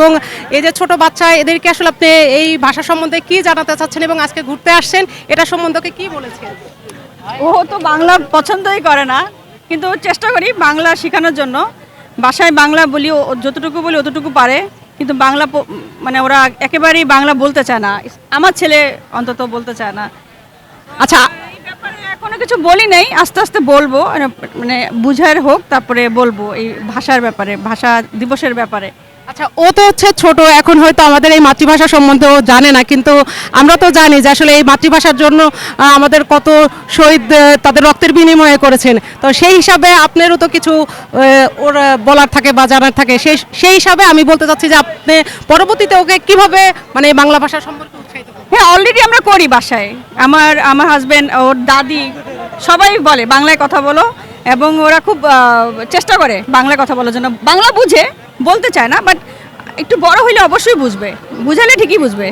এবং এই যে ছোট বাচ্চা এদেরকে আসলে আপনি এই ভাষা সম্বন্ধে কি জানাতে চাচ্ছেন এবং আজকে ঘুরতে আসছেন এটা সম্বন্ধে কি বলেছেন? ও তো বাংলা পছন্দই করে না, কিন্তু চেষ্টা করি বাংলা শেখানোর জন্য। বাসায় বাংলা বলি, ও যতটুকু বলি অতটুকু পারে, কিন্তু বাংলা মানে ওরা একেবারেই বাংলা বলতে চায় না। আমার ছেলে অন্তত বলতে চায় না। আচ্ছা, এই ব্যাপারে এখনো কিছু বলি নাই, আস্তে আস্তে বলবো, মানে বুঝার হোক তারপরে বলবো এই ভাষার ব্যাপারে, ভাষা দিবসের ব্যাপারে। আচ্ছা, ও তো হচ্ছে ছোট, এখন হয়তো আমাদের এই মাতৃভাষা সম্বন্ধে ও জানে না, কিন্তু আমরা তো জানি যে আসলে এই মাতৃভাষার জন্য আমাদের কত শহীদ তাদের রক্তের বিনিময়ে করেছেন। তো সেই হিসাবে আপনারও তো কিছু ওর বলার থাকে বা জানার থাকে, সেই হিসাবে আমি বলতে চাচ্ছি যে আপনি পরবর্তীতে ওকে কিভাবে মানে এই বাংলা ভাষা সম্পর্কে উৎসাহিত করবেন? হ্যাঁ, অলরেডি আমরা করি বাসায়। আমার আমার হাজবেন্ড, ওর দাদি সবাই বলে বাংলায় কথা বলো, এবং ওরা খুব চেষ্টা করে বাংলায় কথা বলার জন্য। বাংলা বুঝে, বলতে চায় না, বাট একটু বড় হইলে অবশ্যই বুঝবে, বুঝালে ঠিকই বুঝবে।